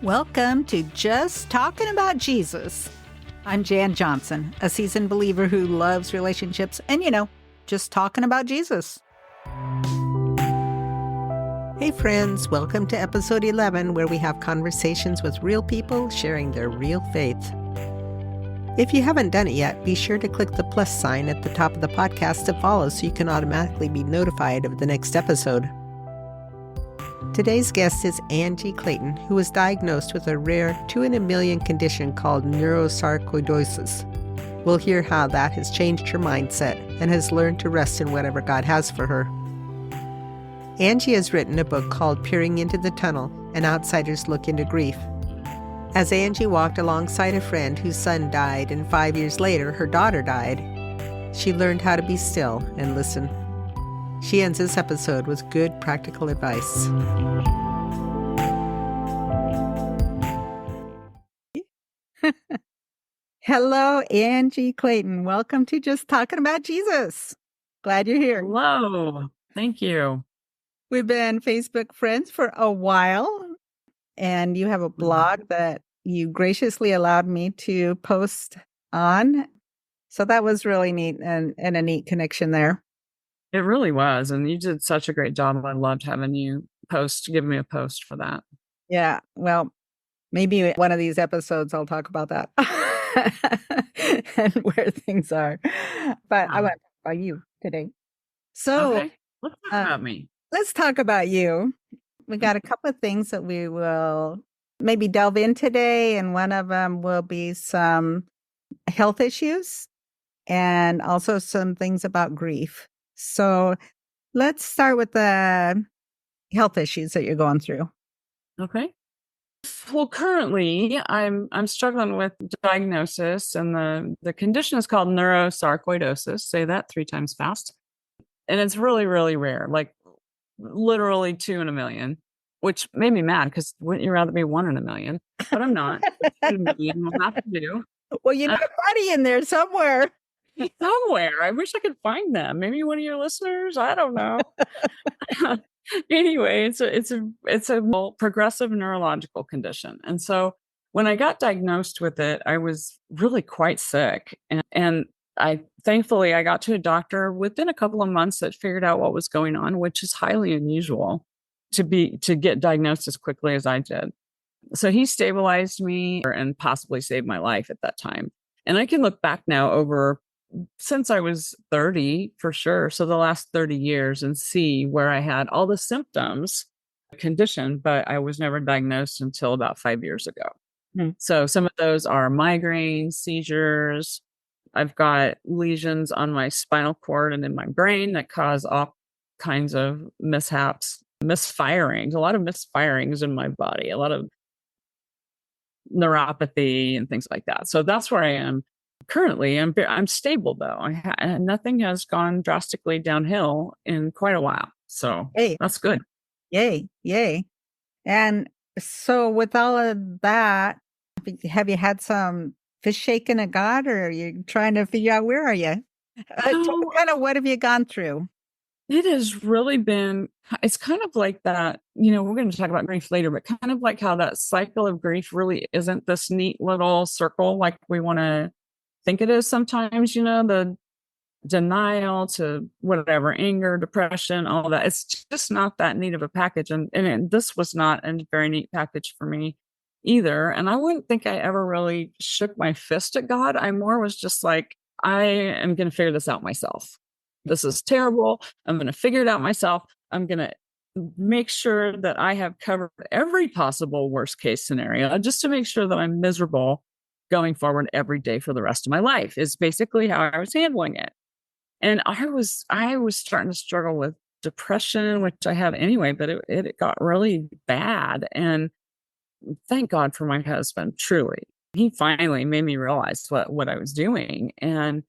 Welcome to Just Talking About Jesus. I'm Jan Johnson, a seasoned believer who loves relationships and, just talking about Jesus. Hey friends, welcome to episode 11, where we have conversations with real people sharing their real faith. If you haven't done it yet, be sure to click the plus sign at the top of the podcast to follow so you can automatically be notified of the next episode. Today's guest is Angie Clayton, who was diagnosed with a rare 2 in a million condition called neurosarcoidosis. We'll hear how that has changed her mindset and has learned to rest in whatever God has for her. Angie has written a book called Peering into the Tunnel, An Outsider's Look into Grief. As Angie walked alongside a friend whose son died and 5 years later her daughter died, she learned how to be still and listen. She ends this episode with good practical advice. Hello, Angie Clayton. Welcome to Just Talking About Jesus. Glad you're here. Hello. Thank you. We've been Facebook friends for a while, and you have a blog that you graciously allowed me to post on. So that was really neat and a neat connection there. It really was. And you did such a great job. I loved having you give me a post for that. Yeah. Well, maybe one of these episodes I'll talk about that and where things are. But I want to talk about you today. So okay. Let's talk about me. Let's talk about you. We got a couple of things that we will maybe delve in today. And one of them will be some health issues and also some things about grief. So let's start with the health issues that you're going through. Okay. Well, currently I'm struggling with diagnosis, and the condition is called neurosarcoidosis. Say that 3 times fast. And it's really, really rare, like literally 2 in a million, which made me mad because wouldn't you rather be 1 in a million? But I'm not. 2 in a million will have to do. Well, you got a buddy in there somewhere. Somewhere. I wish I could find them. Maybe one of your listeners. I don't know. Anyway, it's a progressive neurological condition. And so when I got diagnosed with it, I was really quite sick. And thankfully I got to a doctor within a couple of months that figured out what was going on, which is highly unusual to get diagnosed as quickly as I did. So he stabilized me and possibly saved my life at that time. And I can look back now since I was 30 for sure. So the last 30 years, and see where I had all the symptoms, condition, but I was never diagnosed until about 5 years ago. So some of those are migraines, seizures. I've got lesions on my spinal cord and in my brain that cause all kinds of mishaps, misfirings, a lot of misfirings in my body, a lot of neuropathy and things like that. So that's where I am. Currently, I'm stable though. Nothing has gone drastically downhill in quite a while. So That's good. Yay. And so with all of that, have you had some fish shaking at God, or are you trying to figure out where are you? What have you gone through? It has really been, it's kind of like that, we're going to talk about grief later, but kind of like how that cycle of grief really isn't this neat little circle like we want to think it is sometimes, the denial to whatever, anger, depression, all that. It's just not that neat of a package. And this was not a very neat package for me either. And I wouldn't think I ever really shook my fist at God. I more was just like, I am going to figure this out myself. This is terrible. I'm going to figure it out myself. I'm going to make sure that I have covered every possible worst case scenario just to make sure that I'm miserable going forward every day for the rest of my life, is basically how I was handling it. And I was starting to struggle with depression, which I have anyway, but it got really bad. And thank God for my husband, truly. He finally made me realize what I was doing. And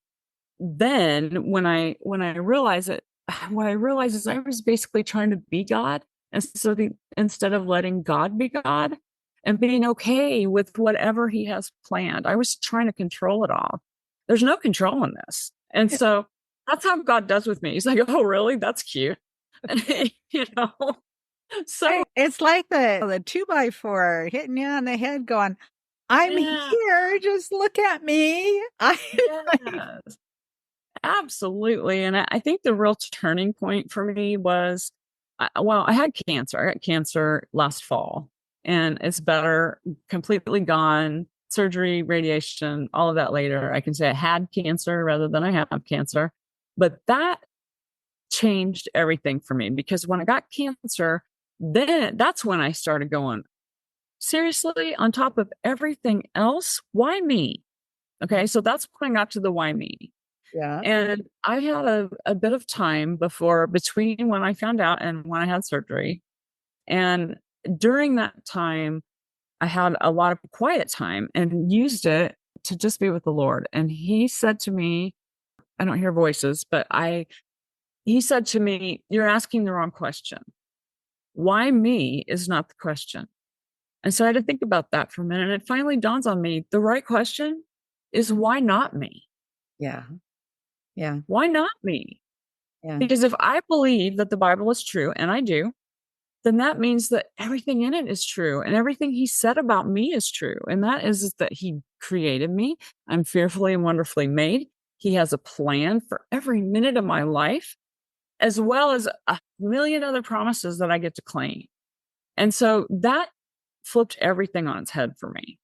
then when I realized it, what I realized is I was basically trying to be God. And so instead of letting God be God and being okay with whatever he has planned, I was trying to control it all. There's no control in this. And so that's how God does with me. He's like, oh, really? That's cute. So, It's like the 2x4 hitting you on the head going, I'm yeah, here. Just look at me. I yes, absolutely. And I think the real turning point for me was, well, I had cancer. I got cancer last fall, and it's better, completely gone. Surgery, radiation, all of that later. I can say I had cancer rather than I have cancer. But that changed everything for me because when I got cancer, then that's when I started going, seriously, on top of everything else, why me? Okay. So that's when I got to the why me. yeah. And I had a bit of time between when I found out and when I had surgery. And during that time, I had a lot of quiet time and used it to just be with the Lord. And he said to me, I don't hear voices, but he said to me, you're asking the wrong question. Why me is not the question. And so I had to think about that for a minute. And it finally dawns on me the right question is why not me? Yeah. Yeah. Why not me? Yeah. Because if I believe that the Bible is true, and I do, then that means that everything in it is true and everything he said about me is true. And that is that he created me. I'm fearfully and wonderfully made. He has a plan for every minute of my life, as well as a million other promises that I get to claim. And so that flipped everything on its head for me.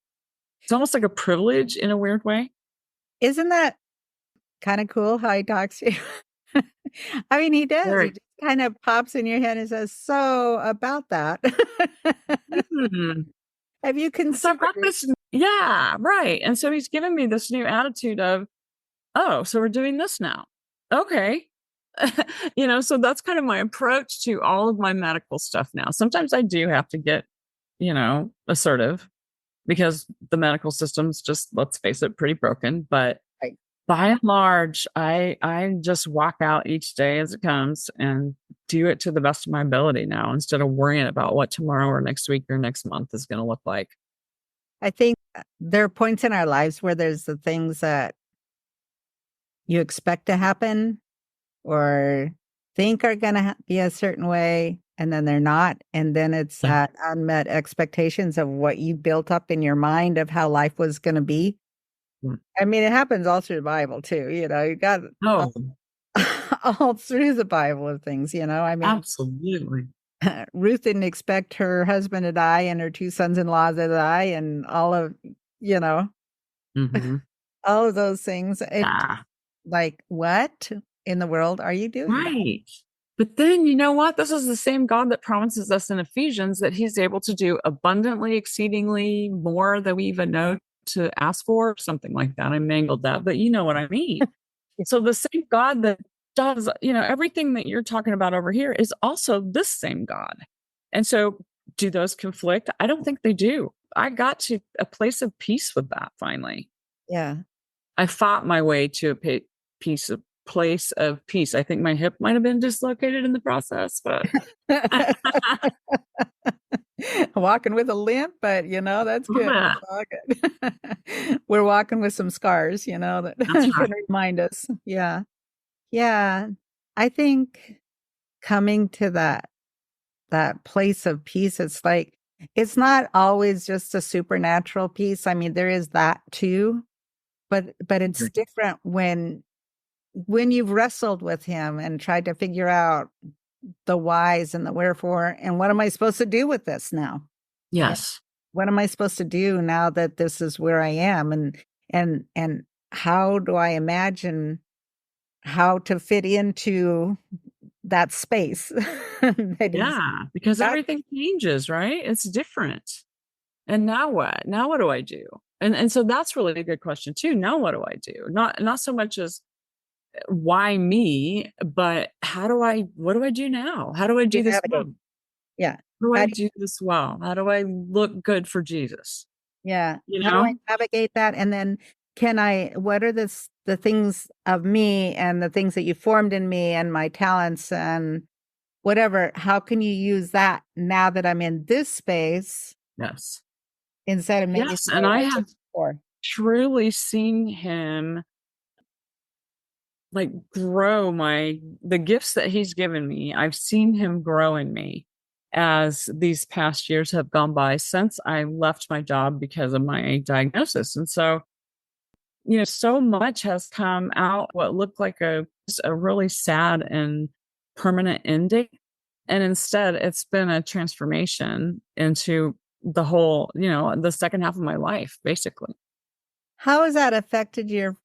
It's almost like a privilege in a weird way. Isn't that kind of cool how he talks to you? I mean, he does. He Very. just kind of pops in your head and says, so about that. Mhm. Have you So I've considered got it? this, yeah, right. And so he's given me this new attitude of, oh, so we're doing this now. Okay. So that's kind of my approach to all of my medical stuff now. Sometimes I do have to get, assertive because the medical system's just, let's face it, pretty broken. But Right. by and large, I just walk out each day as it comes and do it to the best of my ability now instead of worrying about what tomorrow or next week or next month is going to look like. I think there are points in our lives where there's the things that you expect to happen or think are going to be a certain way, and then they're not. And then it's Yeah. that unmet expectations of what you built up in your mind of how life was going to be. Mm. I mean, it happens all through the Bible too. You got Oh, all through the Bible of things. I mean, absolutely. Ruth didn't expect her husband to die and her two sons-in-law to die, and you know, Hmm. all of those things. Yeah. Like, what in the world are you doing? Right. But then you know what? This is the same God that promises us in Ephesians that he's able to do abundantly, exceedingly more than we even know to ask for, something like that. I mangled that, but you know what I mean. So the same God that does, everything that you're talking about over here is also this same God. And so do those conflict? I don't think they do. I got to a place of peace with that finally. Yeah. I fought my way to a place of peace. I think my hip might have been dislocated in the process, but Walking with a limp, but that's good. yeah, That's all good. We're walking with some scars, that that's can right. remind us. Yeah. Yeah. I think coming to that place of peace, it's not always just a supernatural peace. I mean, there is that too, but it's different when you've wrestled with him and tried to figure out the whys and the wherefore, and what am I supposed to do with this now? Yes. What am I supposed to do now that this is where I am? And how do I imagine how to fit into that space that he's Yeah, because got? everything changes, right? It's different. And now what? Now what do I do? And so that's really a good question too. Now what do I do? Not so much as why me, but what do I do now? How do I You do this navigate. well? Yeah. How do How I do do this well? How do I look good for Jesus? Yeah. You How do I know? navigate that? And then what are the things of me and the things that you formed in me and my talents and whatever? How can you use that now that I'm in this space Yes. instead of maybe Yes. the And way I I have was before? truly seen him grow the gifts that he's given me. I've seen him grow in me. as these past years have gone by since I left my job because of my diagnosis. And so, so much has come out what looked like just a really sad and permanent ending. And instead, it's been a transformation into the whole, the second half of my life, basically. How has that affected your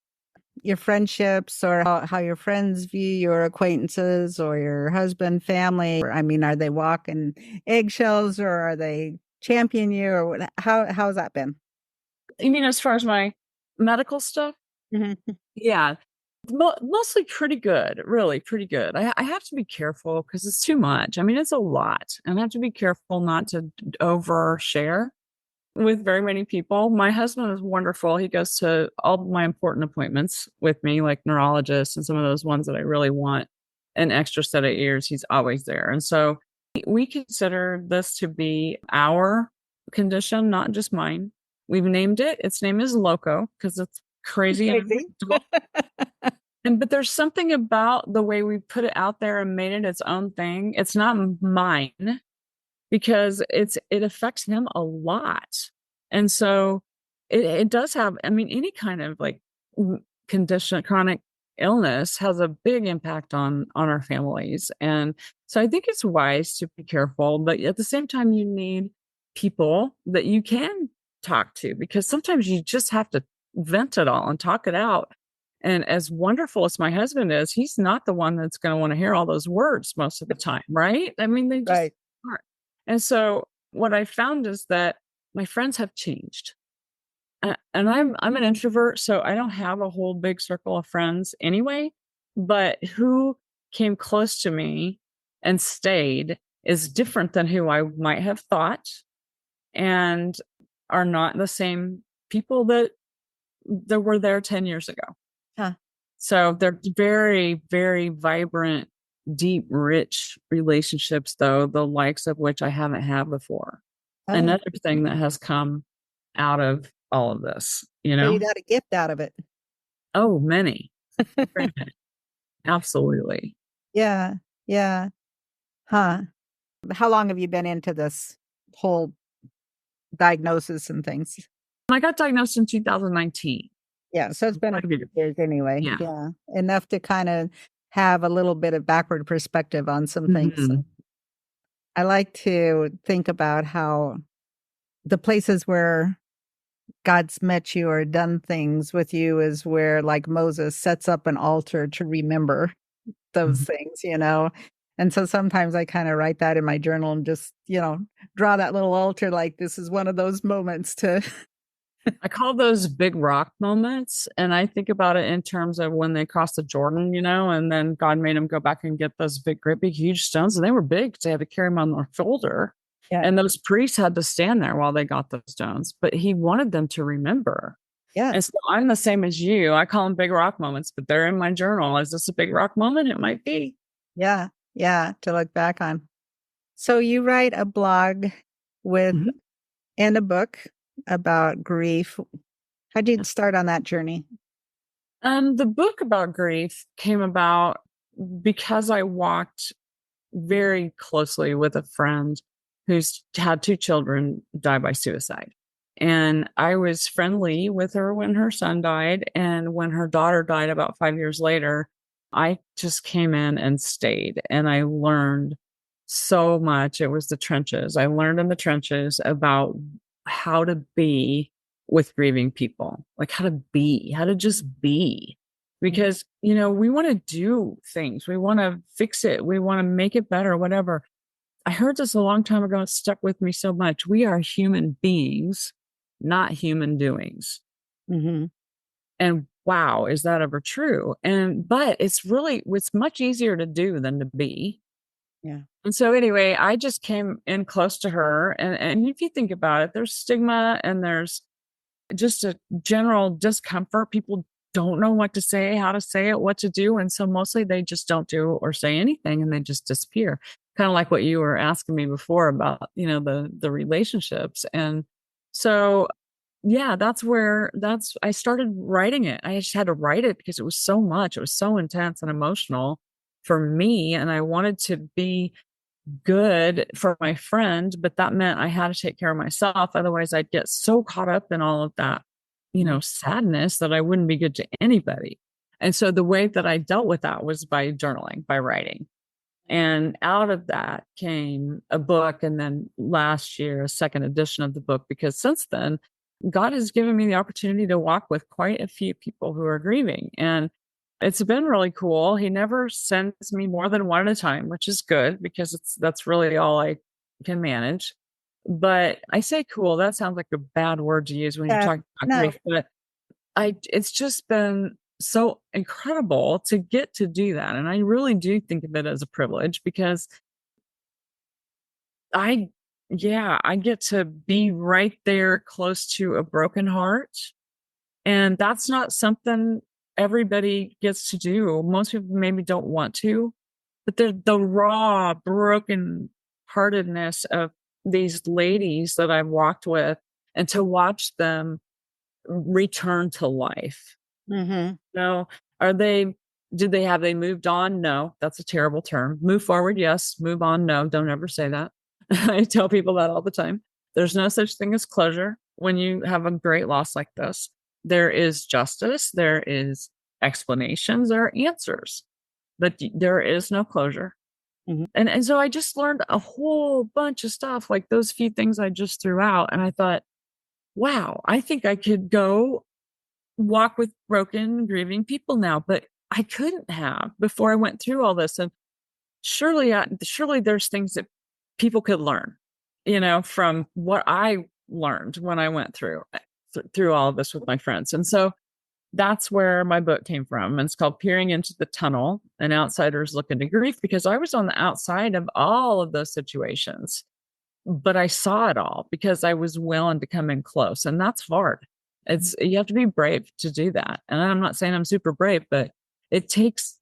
friendships, or how your friends view your acquaintances or your husband, family? I mean, are they walking eggshells, or are they championing you, or how's that been? You mean as far as my medical stuff? Mhm. Yeah, mostly pretty good, really pretty good. I have to be careful because it's too much. I mean, it's a lot, and I have to be careful not to overshare with very many people. My husband is wonderful. He goes to all my important appointments with me, like neurologists and some of those ones that I really want an extra set of ears. He's always there. And so we consider this to be our condition, not just mine. We've named it. Its name is Loco because it's crazy. Crazy. But there's something about the way we put it out there and made it its own thing. It's not mine because it affects him a lot. And so it does have, I mean, any kind of like condition, chronic illness has a big impact on our families. And so I think it's wise to be careful, but at the same time, you need people that you can talk to, because sometimes you just have to vent it all and talk it out. And as wonderful as my husband is, he's not the one that's going to want to hear all those words most of the time, right? I mean, they just Right. aren't. And so what I found is that my friends have changed. And I'm an introvert, so I don't have a whole big circle of friends anyway, but who came close to me and stayed is different than who I might have thought, and are not the same people that were there 10 years ago. Huh. So they're very, very vibrant, deep, rich relationships, though, the likes of which I haven't had before. Oh, Another thing that has come out of all of this, so you got a gift out of it. Oh, many. Very many. Absolutely. Yeah. Yeah. Huh. How long have you been into this whole diagnosis and things? I got diagnosed in 2019. Yeah, so it's been a few years anyway. Yeah. Yeah. Enough to kind of have a little bit of backward perspective on some things. Mhm. I like to think about how the places where God's met you or done things with you is where, like Moses, sets up an altar to remember those Mhm. things. And so sometimes I kind of write that in my journal and just, draw that little altar, like this is one of those moments to. I call those big rock moments. And I think about it in terms of when they crossed the Jordan, and then God made them go back and get those great big, huge stones. And they were big because they had to carry them on their shoulder. Yeah. And those priests had to stand there while they got those stones. But he wanted them to remember. Yeah. And so I'm the same as you. I call them big rock moments, but they're in my journal. Is this a big rock moment? It might be. Yeah. Yeah. To look back on. So you write a blog with Mhm. and a book about grief. How did you start on that journey? The book about grief came about because I walked very closely with a friend who's had two children die by suicide. And I was friendly with her when her son died. And when her daughter died about 5 years later, I just came in and stayed. And I learned so much. It was the trenches. I learned in the trenches about how to be with grieving people, like how to just be. Because, we want to do things, we want to fix it, we want to make it better, whatever. I heard this a long time ago. It stuck with me so much. We are human beings, not human doings. Mm-hmm. And wow, is that ever true? But it's much easier to do than to be. Yeah. And so anyway, I just came in close to her. And if you think about it, there's stigma and there's just a general discomfort. People don't know what to say, how to say it, what to do. And so mostly they just don't do or say anything and they just disappear. Kind of like what you were asking me before about, the relationships. And so, yeah, I started writing it. I just had to write it because it was so much. It was so intense and emotional for me. And I wanted to be good for my friend, but that meant I had to take care of myself. Otherwise, I'd get so caught up in all of that, sadness that I wouldn't be good to anybody. And so the way that I dealt with that was by journaling, by writing. And out of that came a book. And then last year, a second edition of the book, because since then, God has given me the opportunity to walk with quite a few people who are grieving. And it's been really cool. He never sends me more than one at a time, which is good because that's really all I can manage. But I say cool, that sounds like a bad word to use when you're talking about No. grief, but it's just been so incredible to get to do that. And I really do think of it as a privilege because I get to be right there close to a broken heart. And that's not something everybody gets to do. Most people maybe don't want to, but the raw broken heartedness of these ladies that I've walked with and to watch them return to life. Mm-hmm. No, have they moved on? No, that's a terrible term. Move forward, yes. Move on, no. Don't ever say that. I tell people that all the time. There's no such thing as closure when you have a great loss like this. There is justice, there is explanations, there are answers, but there is no closure. Mm-hmm. And so I just learned a whole bunch of stuff, like those few things I just threw out. And I thought, wow, I think I could go walk with broken, grieving people now, but I couldn't have before I went through all this. And surely there's things that people could learn, from what I learned when I went through all of this with my friends. And so that's where my book came from. And it's called Peering into the Tunnel, An Outsider's Look into Grief, because I was on the outside of all of those situations, but I saw it all because I was willing to come in close. And that's hard. You have to be brave to do that. And I'm not saying I'm super brave, but it takes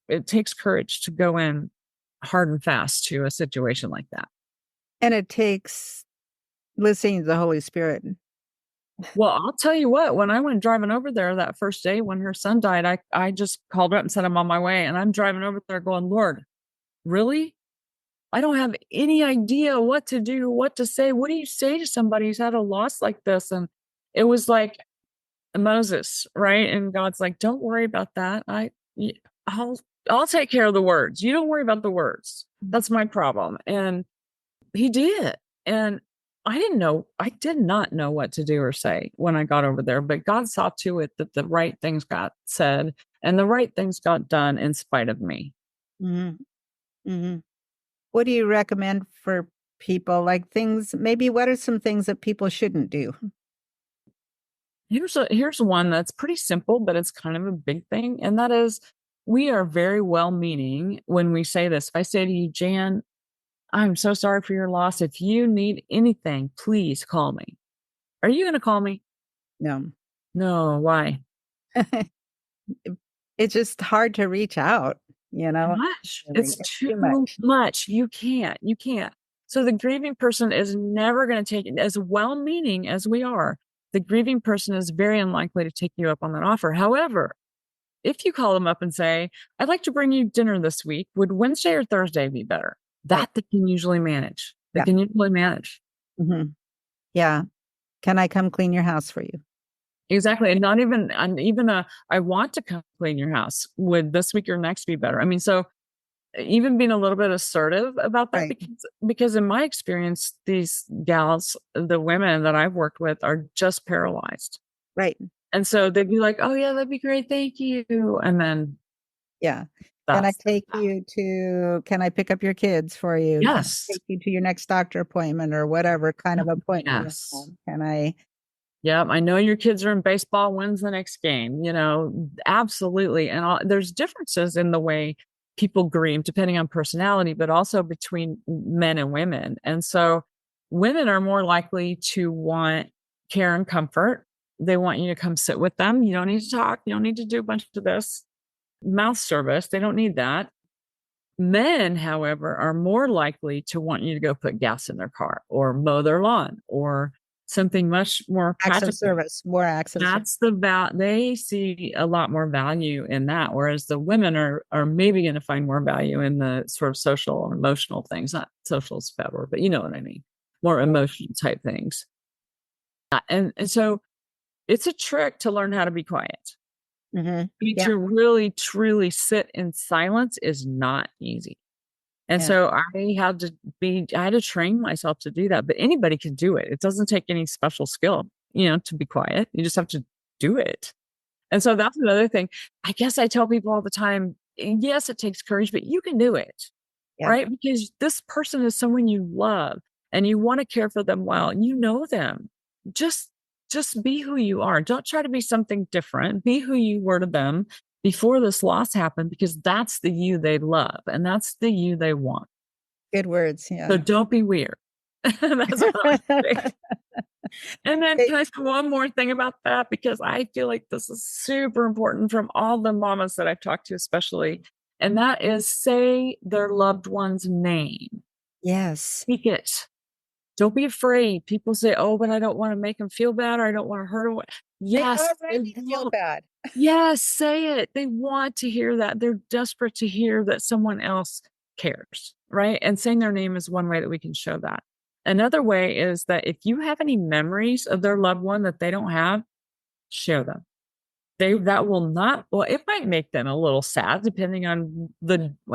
courage to go in hard and fast to a situation like that. And it takes listening to the Holy Spirit. Well, I'll tell you what, when I went driving over there that first day when her son died, I just called her up and said, I'm on my way. And I'm driving over there going, Lord, really? I don't have any idea what to do, what to say. What do you say to somebody who's had a loss like this? And it was like Moses, right? And God's like, don't worry about that. I'll take care of the words. You don't worry about the words. That's my problem. And he did. And I did not know what to do or say when I got over there, but God saw to it that the right things got said and the right things got done in spite of me. Mm-hmm. Mm-hmm. What do you recommend for people? Like what are some things that people shouldn't do? Here's one that's pretty simple, but it's kind of a big thing. And that is, we are very well-meaning when we say this. If I say to you, Jan, I'm so sorry for your loss. If you need anything, please call me. Are you going to call me? No. No. Why? It's just hard to reach out, Too much. It's too much. You can't. So the grieving person is never going to take it. As well-meaning as we are, the grieving person is very unlikely to take you up on that offer. However, if you call them up and say, I'd like to bring you dinner this week, would Wednesday or Thursday be better? That they can usually manage. Mm-hmm. Yeah. Can I come clean your house for you? Exactly. And not even, I want to come clean your house. Would this week or next be better? I mean, so even being a little bit assertive about that, right. because in my experience, these gals, the women that I've worked with are just paralyzed. Right. And so they'd be like, oh yeah, that'd be great. Thank you. And then. Yeah. Can I pick up your kids for you? Yes. Can I take you to your next doctor appointment or whatever kind of appointment? Yes. Can I? Yeah. I know your kids are in baseball. When's the next game? Absolutely. And there's differences in the way people grieve depending on personality, but also between men and women. And so women are more likely to want care and comfort. They want you to come sit with them. You don't need to talk. You don't need to do a bunch of this mouth service. They don't need that. Men, however, are more likely to want you to go put gas in their car or mow their lawn or something much more Acts of practical. service, more acts of service. They see a lot more value in that, whereas the women are maybe going to find more value in the sort of social or emotional things. Not social is a bad word, but you know what I mean. More emotional type things. And so it's a trick to learn how to be quiet. Mm-hmm. I mean, Yeah. to really truly sit in silence is not easy. And Yeah. so I had to train myself to do that, but anybody can do it. It doesn't take any special skill, to be quiet. You just have to do it. And so that's another thing. I guess I tell people all the time, yes, it takes courage, but you can do it, Yeah. right? Because this person is someone you love and you want to care for them well, and you know them. Just be who you are. Don't try to be something different. Be who you were to them before this loss happened, because that's the you they love and that's the you they want. Good words. So Yeah. don't be weird. That's what I would say. And then can I say one more thing about that? Because I feel like this is super important from all the mamas that I've talked to, especially. And that is, say their loved one's name. Yes. Speak it. Don't be afraid. People say, oh, but I don't want to make them feel bad, or I don't want to hurt them. Yes. They already feel bad. Yes, say it. They want to hear that. They're desperate to hear that someone else cares, right? And saying their name is one way that we can show that. Another way is that if you have any memories of their loved one that they don't have, share them. That will not, well, it might make them a little sad depending on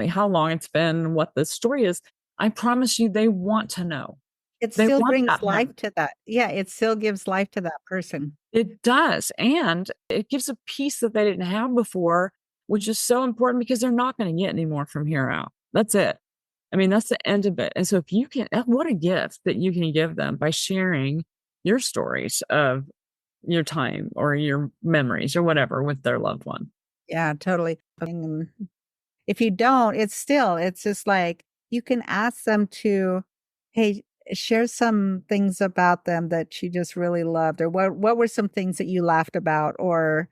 how long it's been, what the story is. I promise you, they want to know. It They still want brings that life memory. to that. Yeah, it still gives life to that person. It does. And it gives a piece that they didn't have before, which is so important because they're not going to get any more from here out. That's it. I mean, that's the end of it. And so if you can, what a gift that you can give them by sharing your stories of your time or your memories or whatever with their loved one. Yeah, totally. And if you don't, it's just like you can ask them to, hey, share some things about them that you just really loved, or what were some things that you laughed about, or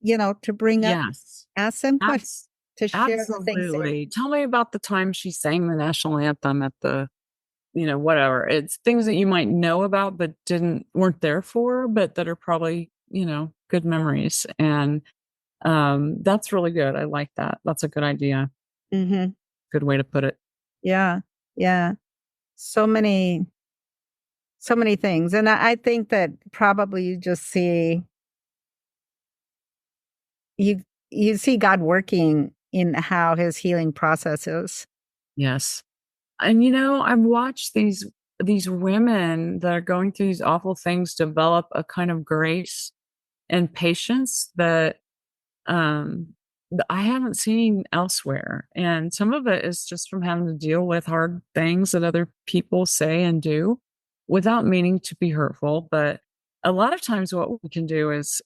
to bring up, Yes. ask them questions to share the things Absolutely. Tell me about the time she sang the national anthem at the, whatever. It's things that you might know about, but weren't there for, but that are probably, good memories. And that's really good. I like that. That's a good idea. Mm-hmm. Good way to put it. Yeah. Yeah. So many things. And I think that probably you see God working in how his healing process is. Yes. And I've watched these women that are going through these awful things develop a kind of grace and patience that um I haven't seen elsewhere. And some of it is just from having to deal with hard things that other people say and do without meaning to be hurtful. But a lot of times what we can do is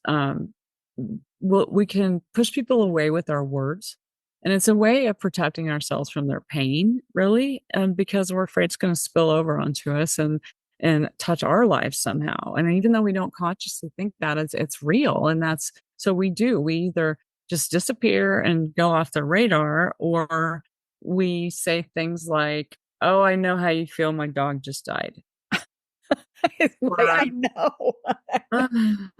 we can push people away with our words. And it's a way of protecting ourselves from their pain, really, and because we're afraid it's going to spill over onto us and touch our lives somehow. And even though we don't consciously think that, it's real. And that's so we either just disappear and go off the radar, or we say things like, oh, I know how you feel. My dog just died. It's like, I know.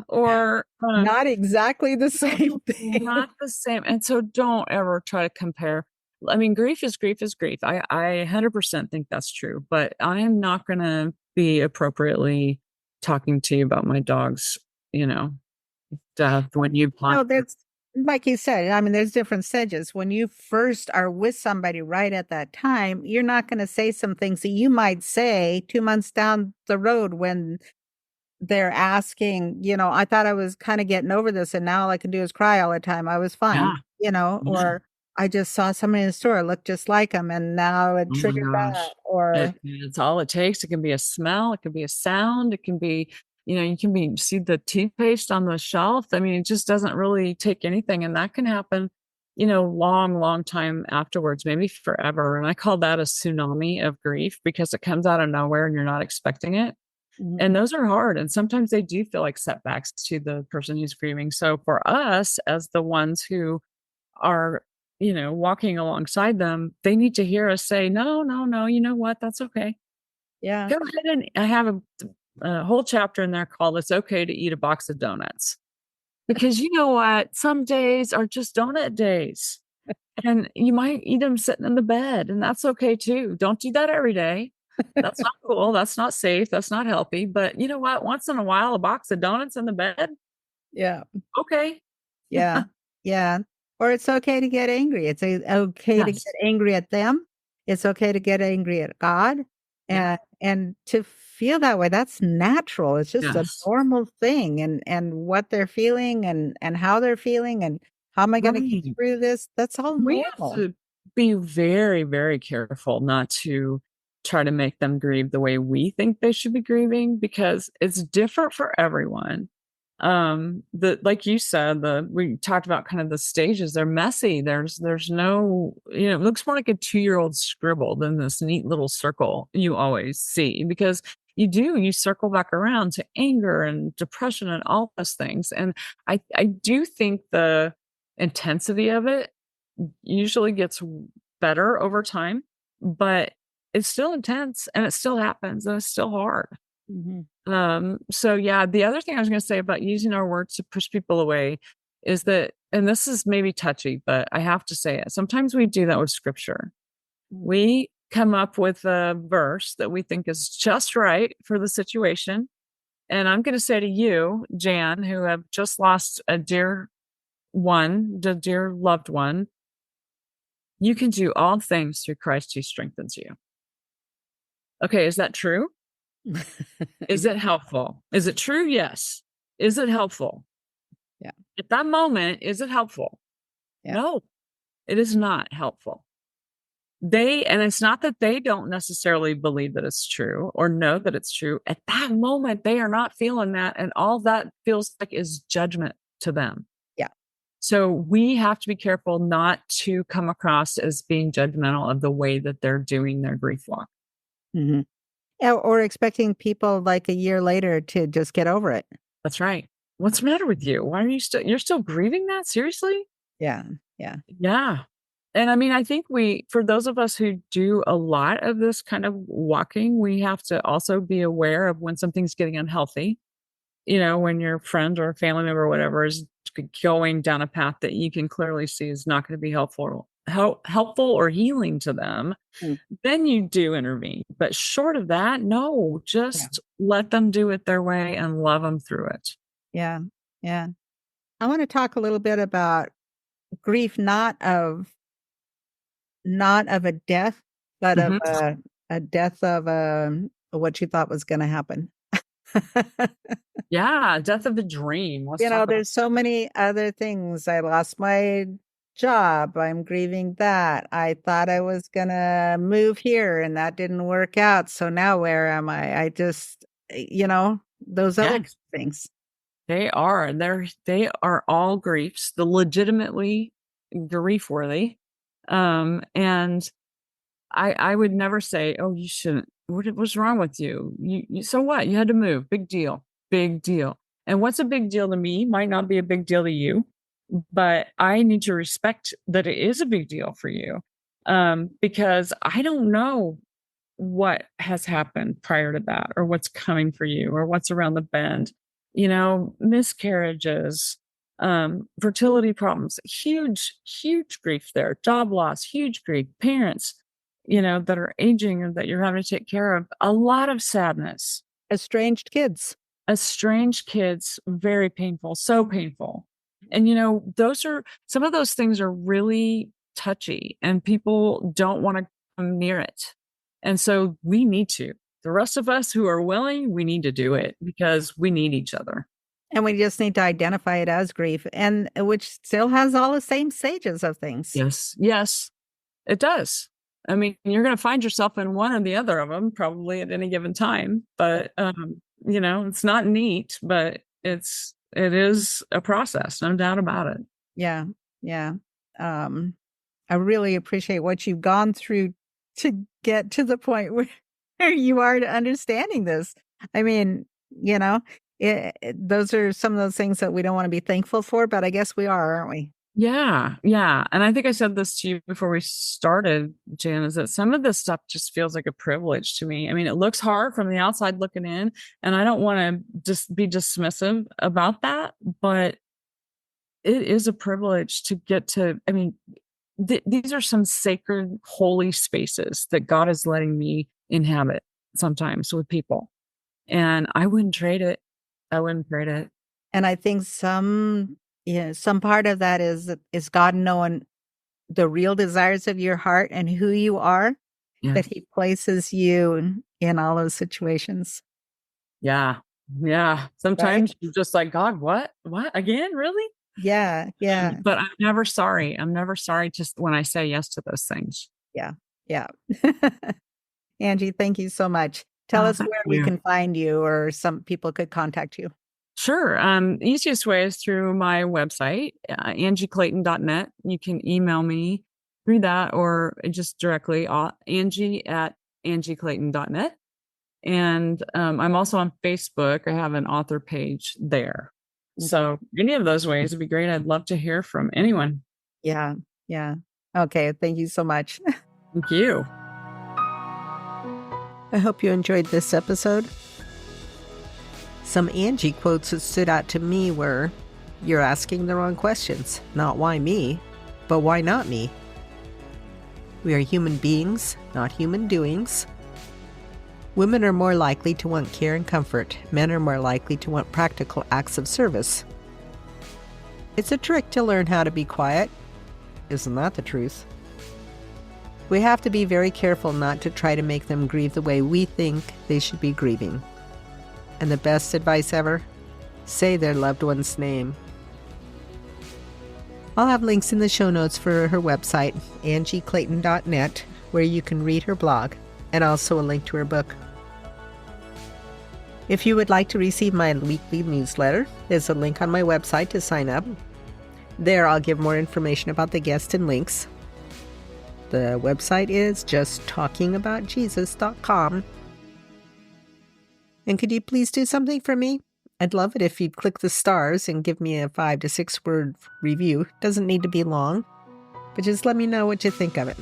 Or Not exactly the same thing. not the same. And so don't ever try to compare. I mean, grief is grief is grief. I 100% think that's true, but I am not going to be appropriately talking to you about my dog's, death when you No, there's, like you said, I mean, there's different stages. When you first are with somebody right at that time, you're not going to say some things that you might say 2 months down the road when they're asking, I thought I was kind of getting over this and now all I can do is cry all the time. I was fine, Yeah. or I just saw somebody in the store look just like him and now it Oh my triggered that. gosh. Or It's all it takes. It can be a smell. It can be a sound. It can be, you can see the toothpaste on the shelf. I mean, it just doesn't really take anything. And that can happen, long, long time afterwards, maybe forever. And I call that a tsunami of grief because it comes out of nowhere and you're not expecting it. And those are hard. And sometimes they do feel like setbacks to the person who's grieving. So for us, as the ones who are, walking alongside them, they need to hear us say, no, no, no, you know what? That's okay. yeah. Go ahead and have a a whole chapter in there called "It's Okay to Eat a Box of Donuts." Because you know what? Some days are just donut days. And you might eat them sitting in the bed, and that's okay too. Don't do that every day. That's not cool. That's not safe. That's not healthy. But you know what? Once in a while, a box of donuts in the bed, Yeah. okay. Yeah. Yeah. Or it's okay to get angry. Okay to get Yes. angry at them. It's okay to get angry at God. Yeah. And to feel that way, that's natural. It's just a Yes. normal thing. And what they're feeling and how they're feeling and how am I going to get Right. through this? That's all We have normal. to be very, very careful not to try to make them grieve the way we think they should be grieving because it's different for everyone. The like you said, we talked about kind of the stages. They're messy. There's no, it looks more like a 2-year-old scribble than this neat little circle you always see because you circle back around to anger and depression and all those things. And I do think the intensity of it usually gets better over time, but it's still intense and it still happens and it's still hard. Mhm. So yeah, the other thing I was going to say about using our words to push people away is that, and this is maybe touchy, but I have to say it. Sometimes we do that with scripture. We come up with a verse that we think is just right for the situation. And I'm going to say to you, Jan, who have just lost a dear loved one, you can do all things through Christ who strengthens you. Okay, is that true? Is it helpful? Is it true? Yes. Is it helpful? Yeah. At that moment, is it helpful? Yeah. No, it is not helpful. And it's not that they don't necessarily believe that it's true or know that it's true. At that moment, they are not feeling that. And all that feels like is judgment to them. Yeah. So we have to be careful not to come across as being judgmental of the way that they're doing their grief walk. Mhm. Yeah, or expecting people like a year later to just get over it. That's right. What's the matter with you? Why are you're still grieving that? Seriously? Yeah. Yeah. Yeah. And I mean, I think for those of us who do a lot of this kind of walking, we have to also be aware of when something's getting unhealthy. When your friend or family member or whatever is going down a path that you can clearly see is not going to be helpful or healing to them, Mm. then you do intervene. But short of that, no, Yeah. just let them do it their way and love them through it. Yeah. Yeah. I want to talk a little bit about grief, not of a death, but of Mhm. a death of what you thought was going to happen. Yeah, death of a dream. Let's talk about. There's so many other things. I lost my job. I'm grieving that. I thought I was going to move here and that didn't work out. So now where am I? I just, those other Yes, things. they are. They are all griefs, the legitimately grief worthy. And I would never say, "Oh, you shouldn't. What's wrong with you? So what? You had to move. Big deal. Big deal." And what's a big deal to me might not be a big deal to you, but I need to respect that it is a big deal for you, because I don't know what has happened prior to that, or what's coming for you, or what's around the bend. Miscarriages, fertility problems, huge grief there, job loss, huge grief, parents, that are aging or that you're having to take care of, a lot of sadness, Estranged kids. estranged kids, very painful, so painful. And, those are some of those things are really touchy and people don't want to come near it. And so we need to, the rest of us who are willing, we need to do it because we need each other. And we just need to identify it as grief, and which still has all the same stages of things. Yes. Yes, it does. I mean, you're going to find yourself in one or the other of them probably at any given time, but, it's not neat, but it is a process, no doubt about it. Yeah. Yeah. Um, I really appreciate what you've gone through to get to the point where you are to understanding this. I mean, those are some of those things that we don't want to be thankful for, but I guess we are, aren't we? Yeah. Yeah. And I think I said this to you before we started, Jan, is that some of this stuff just feels like a privilege to me. I mean, it looks hard from the outside looking in, and I don't want to just be dismissive about that, but it is a privilege to get to, I mean, these are some sacred, holy spaces that God is letting me inhabit sometimes with people. And I wouldn't trade it. I wouldn't trade it. And I think some part of that is God knowing the real desires of your heart and who you are, Yeah. that he places you in all those situations. Yeah. Yeah. Sometimes you're just like, God, what again? Really? Yeah. Yeah. But I'm never sorry. I'm never sorry just when I say yes to those things. Yeah. Yeah. Angie, thank you so much. Tell us Thank where we you. can find you, or some people could contact you. Sure. Easiest way is through my website, angieclayton.net. You can email me through that, or just directly Angie@angieclayton.net. And I'm also on Facebook. I have an author page there. So any of those ways would be great. I'd love to hear from anyone. Yeah. Yeah. Okay. Thank you so much. Thank you. I hope you enjoyed this episode. Some Angie quotes that stood out to me were, "You're asking the wrong questions. Not why me, but why not me? We are human beings, not human doings. Women are more likely to want care and comfort. Men are more likely to want practical acts of service. It's a trick to learn how to be quiet. Isn't that the truth? We have to be very careful not to try to make them grieve the way we think they should be grieving. And the best advice ever, say their loved one's name." I'll have links in the show notes for her website, angieclayton.net, where you can read her blog, and also a link to her book. If you would like to receive my weekly newsletter, there's a link on my website to sign up. There I'll give more information about the guest and links. The website is justtalkingaboutjesus.com. And could you please do something for me? I'd love it if you'd click the stars and give me a 5 to 6 word review. Doesn't need to be long, but just let me know what you think of it.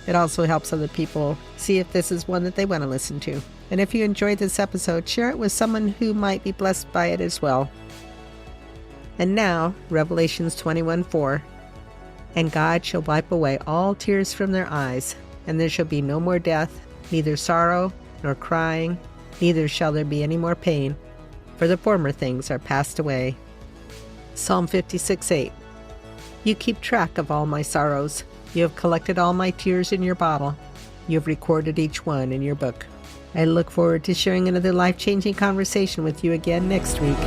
It also helps other people see if this is one that they want to listen to. And if you enjoyed this episode, share it with someone who might be blessed by it as well. And now, Revelations 21:4. "And God shall wipe away all tears from their eyes, and there shall be no more death, neither sorrow nor crying, neither shall there be any more pain, for the former things are passed away." Psalm 56:8. "You keep track of all my sorrows. You have collected all my tears in your bottle. You have recorded each one in your book." I look forward to sharing another life-changing conversation with you again next week.